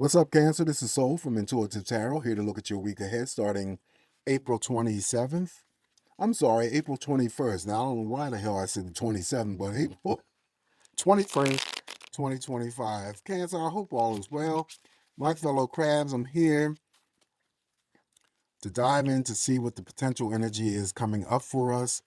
What's up, Cancer? This is Soul from Intuitive Tarot, here to look at your week ahead starting April 27th. I'm sorry, April 21st. Now, I don't know why the hell I said the 27th, but April 21st, 2025. Cancer, I hope all is well. My fellow crabs, I'm here to dive in to see what the potential energy is coming up for us.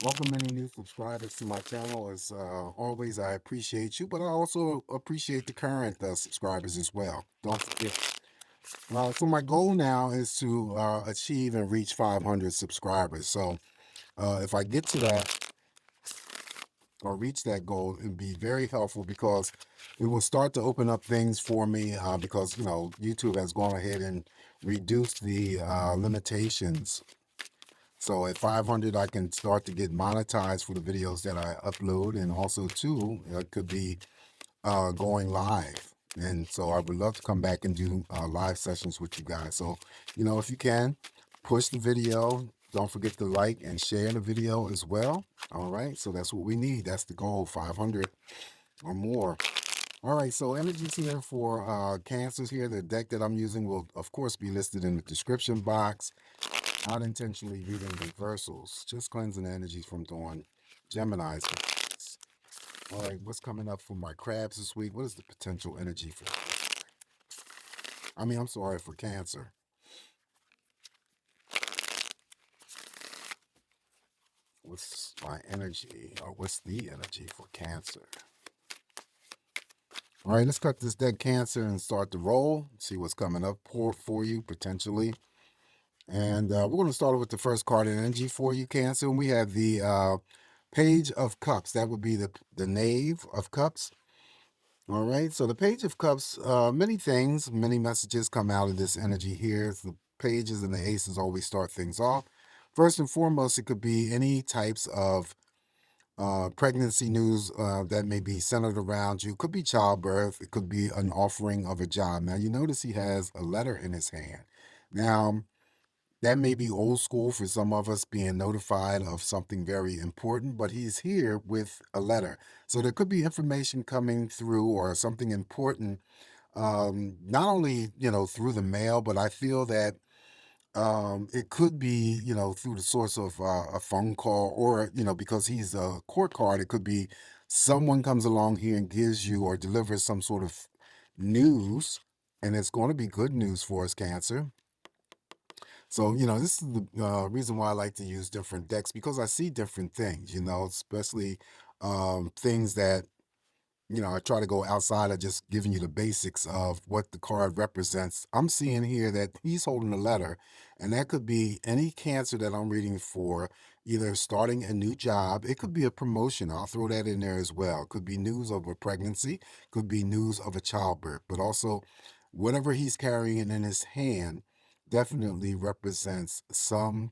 Welcome any new subscribers to my channel. As always, I appreciate you, but I also appreciate the current subscribers as well. Don't forget. So my goal now is to achieve and reach 500 subscribers. So if I get to that or reach that goal, it'd be very helpful because it will start to open up things for me because, YouTube has gone ahead and reduced the limitations. So at 500, I can start to get monetized for the videos that I upload. And also, too, it could be going live. And so I would love to come back and do live sessions with you guys. So, if you can, push the video. Don't forget to like and share the video as well. All right. So that's what we need. That's the goal, 500 or more. All right. So energies here for Cancers here. The deck that I'm using will, of course, be listed in the description box. Not intentionally reading reversals. Just cleansing the energies from Dawn. Gemini's. All right, what's coming up for my crabs this week? What is the potential energy for? I'm sorry, for Cancer. What's my energy, or what's the energy for Cancer? All right, let's cut this deck, Cancer, and start the roll. See what's coming up for you potentially. And we're going to start with the first card in energy for you, Cancer. And we have the Page of Cups. That would be the Knave of Cups. All right, so the Page of Cups, many things, many messages come out of this energy here. The pages and the aces always start things off. First and foremost, it could be any types of pregnancy news that may be centered around you. It could be childbirth. It could be an offering of a job. Now, you notice he has a letter in his hand. Now, that may be old school for some of us, being notified of something very important, but he's here with a letter. So there could be information coming through or something important, not only, through the mail, but I feel that it could be, through the source of a phone call or, because he's a court card, it could be someone comes along here and gives you or delivers some sort of news, and it's going to be good news for us, Cancer. So, this is the reason why I like to use different decks, because I see different things, especially things that, I try to go outside of just giving you the basics of what the card represents. I'm seeing here that he's holding a letter, and that could be any Cancer that I'm reading for, either starting a new job. It could be a promotion. I'll throw that in there as well. It could be news of a pregnancy, could be news of a childbirth, but also whatever he's carrying in his hand definitely represents some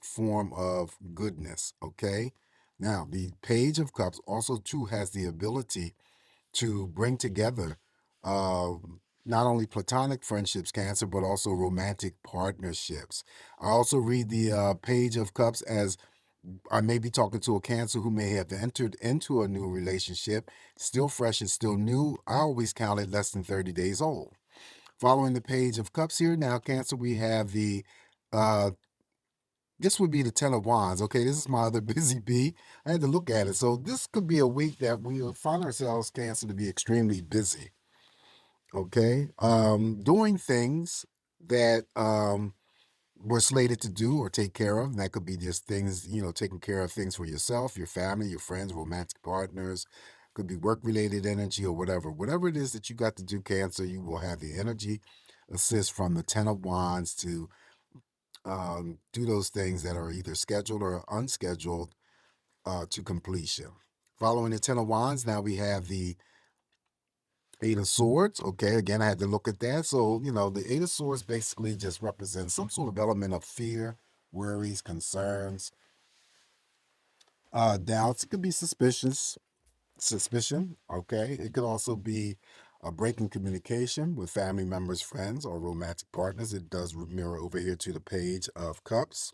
form of goodness. Okay. Now, the Page of Cups also too has the ability to bring together uh, not only platonic friendships, Cancer, but also romantic partnerships. I also read the Page of Cups as I may be talking to a Cancer who may have entered into a new relationship, still fresh and still new. I always count it less than 30 days old. Following the Page of Cups here, now, Cancer, we have the this would be the Ten of Wands. Okay, this is my other busy bee. I had to look at it. So this could be a week that we will find ourselves, Cancer, to be extremely busy. Okay, doing things that we're slated to do or take care of. And that could be just things, taking care of things for yourself, your family, your friends, romantic partners. Could be work-related energy or whatever. Whatever it is that you got to do, Cancer, you will have the energy assist from the Ten of Wands to do those things that are either scheduled or unscheduled to completion. Following the Ten of Wands, now we have the Eight of Swords. Okay, again, I had to look at that. So, the Eight of Swords basically just represents some sort of element of fear, worries, concerns, doubts. It could be suspicion. Okay, it could also be a break in communication with family members, friends, or romantic partners. It does mirror over here to the Page of Cups.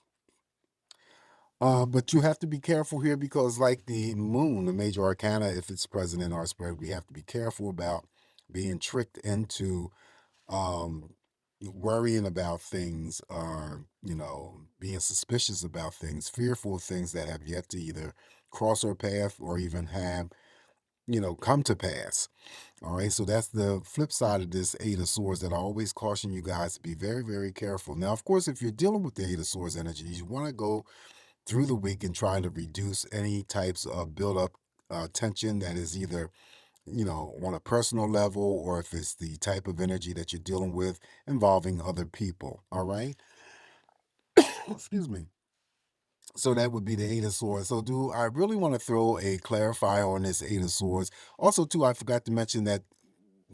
But you have to be careful here because, like the moon, the major arcana, if it's present in our spread, we have to be careful about being tricked into um, worrying about things, or being suspicious about things, fearful of things that have yet to either cross our path or even have come to pass. All right, so that's the flip side of this Eight of Swords that I always caution you guys to be very, very careful. Now, of course, if you're dealing with the Eight of Swords energy, you want to go through the week and try to reduce any types of buildup tension that is either on a personal level, or if it's the type of energy that you're dealing with involving other people. All right. Excuse me. So that would be the Eight of Swords. So do I really want to throw a clarifier on this Eight of Swords? Also, too, I forgot to mention that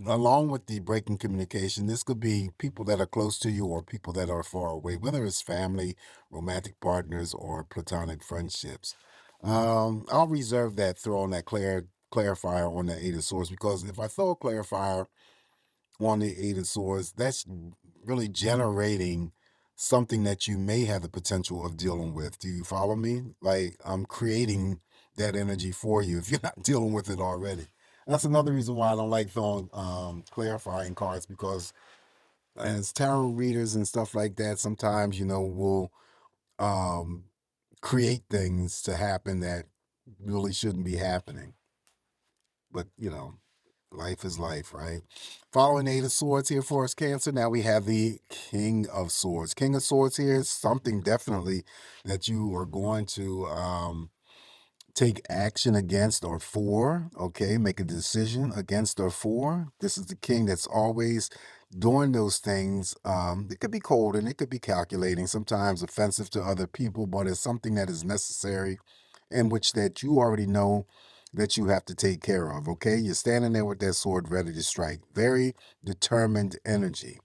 along with the breaking communication, this could be people that are close to you or people that are far away, whether it's family, romantic partners, or platonic friendships. I'll reserve that throwing that clarifier on the Eight of Swords, because if I throw a clarifier on the Eight of Swords, that's really generating something that you may have the potential of dealing with. Do you follow me? Like, I'm creating that energy for you if you're not dealing with it already. That's another reason why I don't like throwing clarifying cards, because as tarot readers and stuff like that, sometimes we'll um, create things to happen that really shouldn't be happening. But life is life, right? Following Eight of Swords here for us, Cancer. Now we have the King of Swords. King of Swords here is something definitely that you are going to take action against or for. Okay, make a decision against or for. This is the king that's always doing those things. It could be cold and it could be calculating, sometimes offensive to other people, but it's something that is necessary, in which that you already know that you have to take care of. Okay, you're standing there with that sword ready to strike. Very determined energy.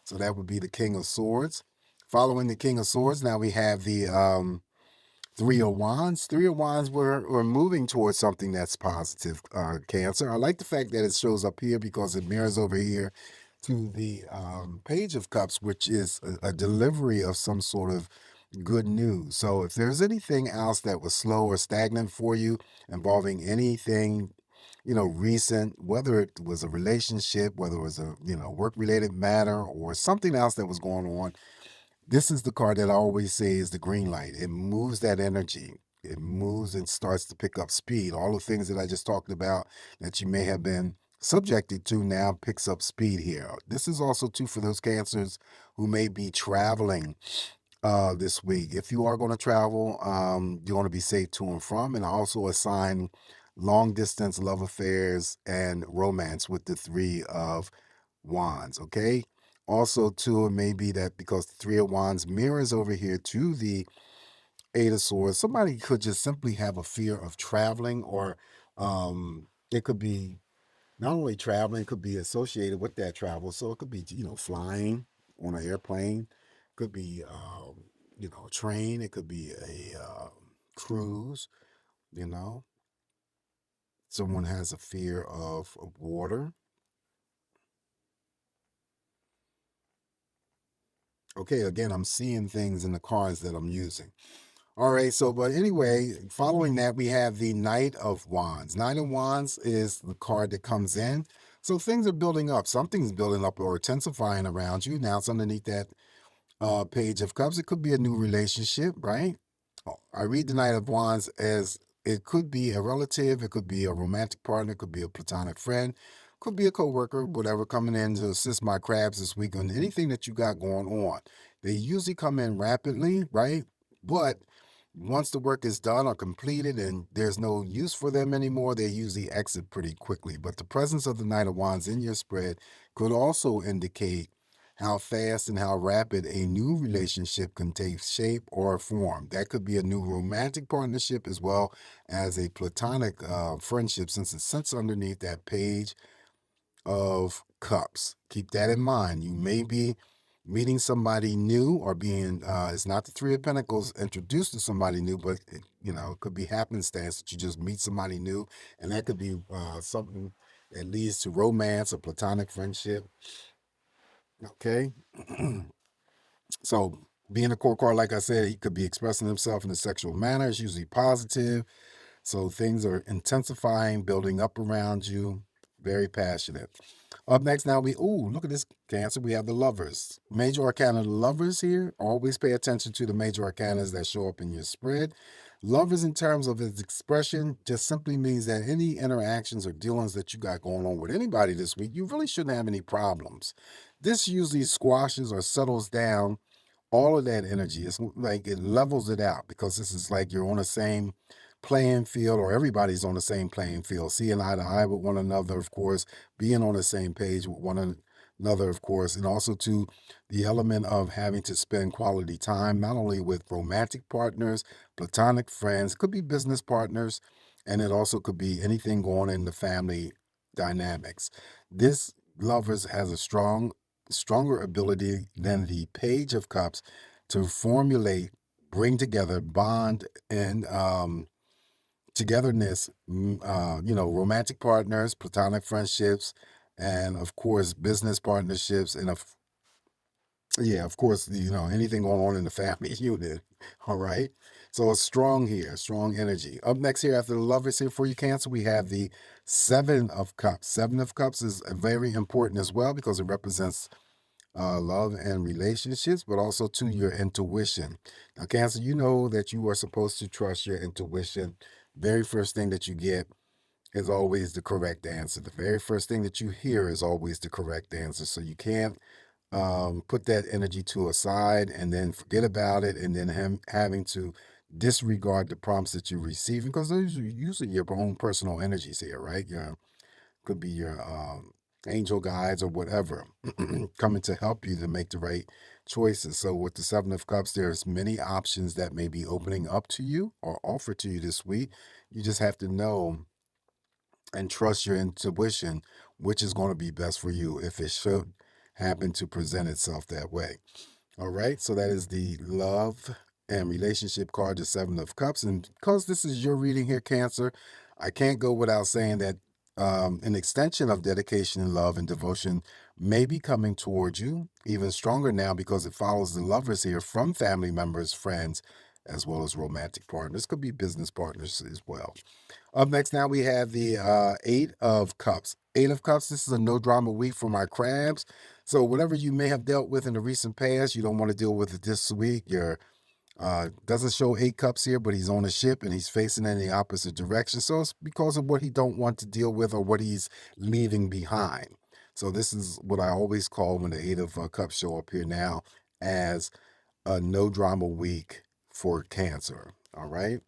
So that would be the King of Swords. Following the King of Swords, now we have the Three of Wands. Three of Wands, we're moving towards something that's positive, Cancer. I like the fact that it shows up here because it mirrors over here to the Page of Cups, which is a delivery of some sort of good news. So if there's anything else that was slow or stagnant for you involving anything, recent, whether it was a relationship, whether it was a, work related matter or something else that was going on, this is the card that I always say is the green light. It moves that energy. It moves and starts to pick up speed. All the things that I just talked about that you may have been subjected to now picks up speed here. This is also too for those cancers who may be traveling this week. If you are going to travel, you want to be safe to and from. And I also assign long distance love affairs and romance with the Three of Wands. Okay. Also, too, it may be that because the Three of Wands mirrors over here to the Eight of Swords, somebody could just simply have a fear of traveling, or it could be not only traveling, it could be associated with that travel. So it could be, flying on an airplane, could be, a train, it could be a cruise, you know. Someone has a fear of water. Okay, again, I'm seeing things in the cards that I'm using. All right, so, but anyway, following that, we have the Knight of Wands. Knight of Wands is the card that comes in. So things are building up. Something's building up or intensifying around you. Now it's underneath that Page of Cups. It could be a new relationship, right? I read the Knight of Wands as it could be a relative, it could be a romantic partner, it could be a platonic friend, could be a coworker, whatever, coming in to assist my crabs this week on anything that you got going on. They usually come in rapidly, right? But once the work is done or completed and there's no use for them anymore, they usually exit pretty quickly. But the presence of the Knight of Wands in your spread could also indicate how fast and how rapid a new relationship can take shape or form. That could be a new romantic partnership as well as a platonic friendship, since it sits underneath that Page of Cups. Keep that in mind. You may be meeting somebody new or being, it's not the Three of Pentacles introduced to somebody new, but it could be happenstance that you just meet somebody new, and that could be something that leads to romance or platonic friendship. Okay. So being a core card, like I said, he could be expressing himself in a sexual manner. It's usually positive. So things are intensifying, building up around you. very passionate. Up next now, look at this, Cancer. We have the Lovers. Major Arcana, the Lovers here. Always pay attention to the major arcanas that show up in your spread. Lovers, in terms of its expression, just simply means that any interactions or dealings that you got going on with anybody this week, you really shouldn't have any problems. This usually squashes or settles down all of that energy. It's like it levels it out, because this is like you're on the same playing field, or everybody's on the same playing field, seeing eye to eye with one another, of course, being on the same page with one another, of course, and also to the element of having to spend quality time, not only with romantic partners, platonic friends, it could be business partners, and it also could be anything going in the family dynamics. This Lovers has a stronger ability than the Page of Cups to formulate, bring together, bond, and togetherness, romantic partners, platonic friendships, and of course, business partnerships, and of course, anything going on in the family unit. All right. So it's strong here, strong energy. Up next here after the Lovers here for you, Cancer, we have the Seven of Cups. Seven of Cups is very important as well, because it represents love and relationships, but also to your intuition. Now, Cancer, you know that you are supposed to trust your intuition. Very first thing that you get is always the correct answer. The very first thing that you hear is always the correct answer. So you can't put that energy to a side and then forget about it, and then having to disregard the prompts that you're receiving, because those are usually your own personal energies here, right? Could be your angel guides or whatever coming to help you to make the right choices. So with the Seven of Cups, there's many options that may be opening up to you or offered to you this week. You just have to know and trust your intuition, which is going to be best for you if it should happen to present itself that way. All right, so that is the love and relationship card, the Seven of Cups. And because this is your reading here, Cancer, I can't go without saying that an extension of dedication and love and devotion may be coming towards you, even stronger now, because it follows the Lovers here from family members, friends, as well as romantic partners. Could be business partners as well. Up next now we have the Eight of Cups. Eight of Cups, this is a no drama week for my crabs. So whatever you may have dealt with in the recent past, you don't want to deal with it this week. Your doesn't show 8 cups here, but he's on a ship and he's facing in the opposite direction. So it's because of what he don't want to deal with or what he's leaving behind. So this is what I always call, when the Eight of Cups show up here now, as a no drama week for Cancer. All right.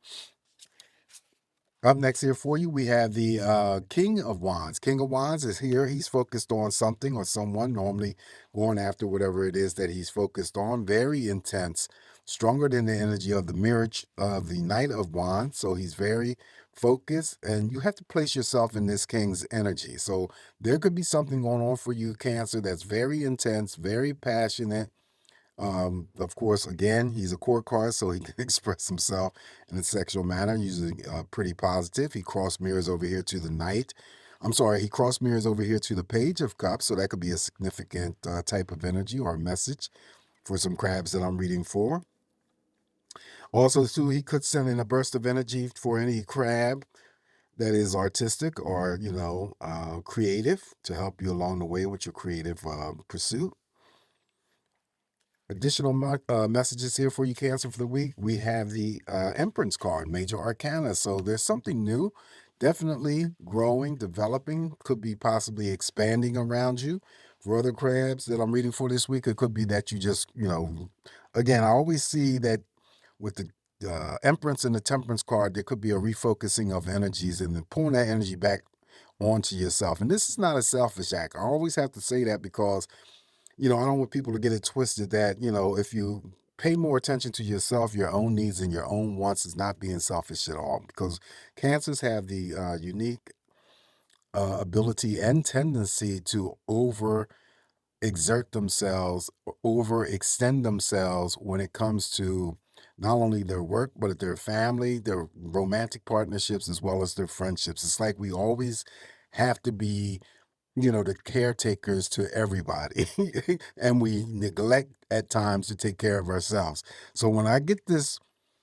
Up next here for you, we have the King of Wands. King of Wands is here. He's focused on something or someone, normally going after whatever it is that he's focused on. Very intense, stronger than the energy of the marriage of the Knight of Wands. So he's very focused, and you have to place yourself in this King's energy. So there could be something going on for you, Cancer, that's very intense, very passionate. Of course, again, he's a court card, so he can express himself in a sexual manner, usually pretty positive. He cross mirrors over here to the Knight. I'm sorry, he cross mirrors over here to the Page of Cups, so that could be a significant type of energy or message for some crabs that I'm reading for. Also, too, he could send in a burst of energy for any crab that is artistic or, creative, to help you along the way with your creative pursuit. Additional messages here for you, Cancer, for the week. We have the Empress card, Major Arcana. So there's something new, definitely growing, developing, could be possibly expanding around you. For other crabs that I'm reading for this week, it could be that you just, again, I always see that with the Empress and the Temperance card, there could be a refocusing of energies and then pulling that energy back onto yourself. And this is not a selfish act. I always have to say that, because I don't want people to get it twisted that, if you pay more attention to yourself, your own needs and your own wants, is not being selfish at all. Because Cancers have the unique ability and tendency to over exert themselves, overextend themselves when it comes to not only their work, but their family, their romantic partnerships, as well as their friendships. It's like we always have to be the caretakers to everybody. And we neglect at times to take care of ourselves. So when I get this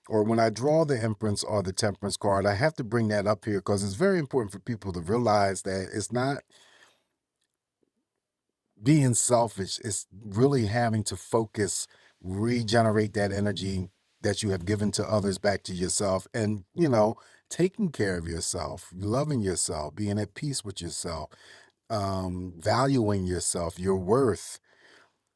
or when I draw the Empress or the Temperance card, I have to bring that up here because it's very important for people to realize that it's not being selfish. It's really having to focus, regenerate that energy that you have given to others back to yourself, and taking care of yourself, loving yourself, being at peace with yourself, valuing yourself, your worth.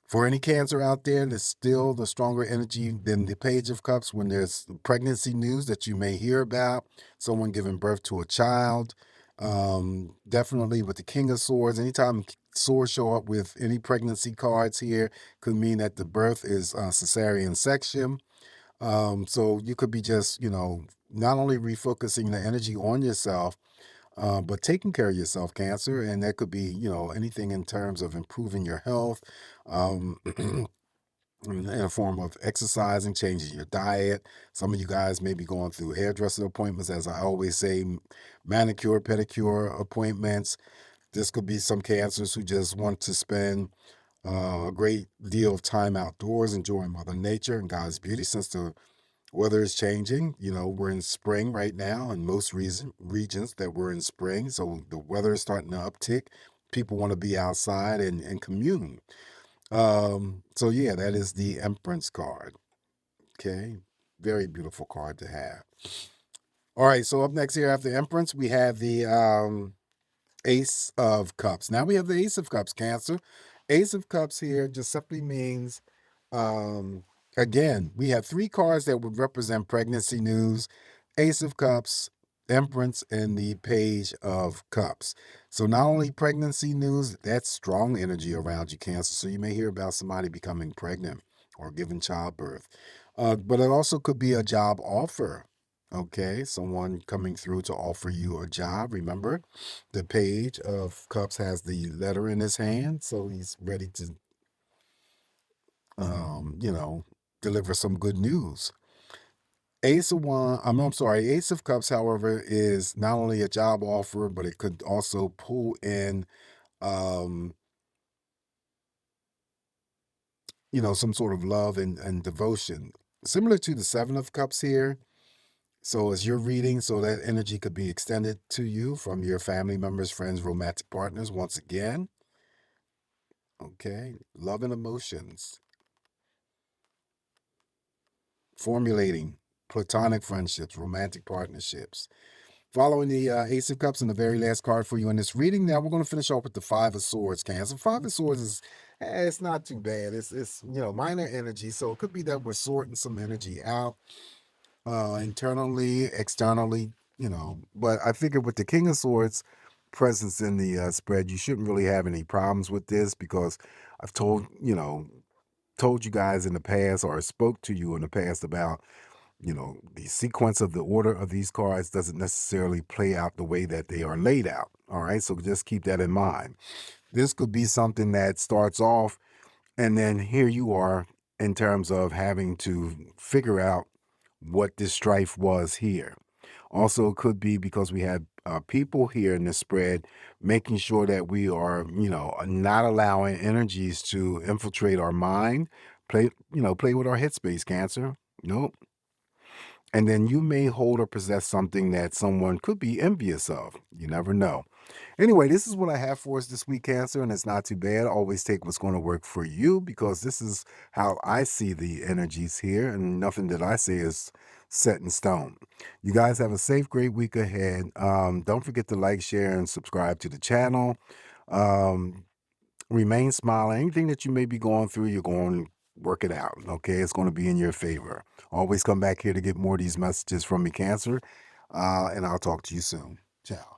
For any Cancer out there, there's still the stronger energy than the Page of Cups when there's pregnancy news that you may hear about, someone giving birth to a child. Definitely with the King of Swords, anytime swords show up with any pregnancy cards here, could mean that the birth is cesarean section. So you could be just, not only refocusing the energy on yourself, but taking care of yourself, Cancer, and that could be, anything in terms of improving your health, in a form of exercising, changing your diet. Some of you guys may be going through hairdresser appointments, as I always say, manicure, pedicure appointments. This could be some Cancers who just want to spend a great deal of time outdoors, enjoying Mother Nature and God's beauty. Since the weather is changing, we're in spring right now, in most regions that we're in spring. So the weather is starting to uptick. People want to be outside and commune. So yeah, that is the Empress card. Okay. Very beautiful card to have. All right. So up next here after Empress, we have the Ace of Cups. Now we have the Ace of Cups, Cancer. Ace of Cups here just simply means, again, we have three cards that would represent pregnancy news: Ace of Cups, Empress, and the Page of Cups. So not only pregnancy news, that's strong energy around you, Cancer. So you may hear about somebody becoming pregnant or giving childbirth. But it also could be a job offer. Okay, someone coming through to offer you a job. Remember, the Page of Cups has the letter in his hand, so he's ready to, deliver some good news. Ace of Cups, however, is not only a job offer, but it could also pull in, um, some sort of love and devotion, similar to the Seven of Cups here. So as you're reading, so that energy could be extended to you from your family members, friends, romantic partners. Once again, okay, love and emotions, formulating platonic friendships, romantic partnerships. Following the Ace of Cups and the very last card for you in this reading, now we're going to finish off with the Five of Swords, Cancer. Five of Swords is, it's not too bad. It's minor energy, so it could be that we're sorting some energy out, internally, externally, But I figure with the King of Swords presence in the spread, you shouldn't really have any problems with this because I've told you guys in the past, or spoke to you in the past about, the sequence of the order of these cards doesn't necessarily play out the way that they are laid out. All right, so just keep that in mind. This could be something that starts off, and then here you are in terms of having to figure out what this strife was here. Also, it could be because we have people here in the spread making sure that we are, not allowing energies to infiltrate our mind, play with our headspace, Cancer. Nope. And then you may hold or possess something that someone could be envious of. You never know. Anyway, this is what I have for us this week, Cancer, and it's not too bad. Always take what's going to work for you because this is how I see the energies here, and nothing that I say is set in stone. You guys have a safe, great week ahead. Don't forget to like, share, and subscribe to the channel. Remain smiling. Anything that you may be going through, you're going to work it out. Okay, it's going to be in your favor. Always come back here to get more of these messages from me, Cancer, and I'll talk to you soon. Ciao.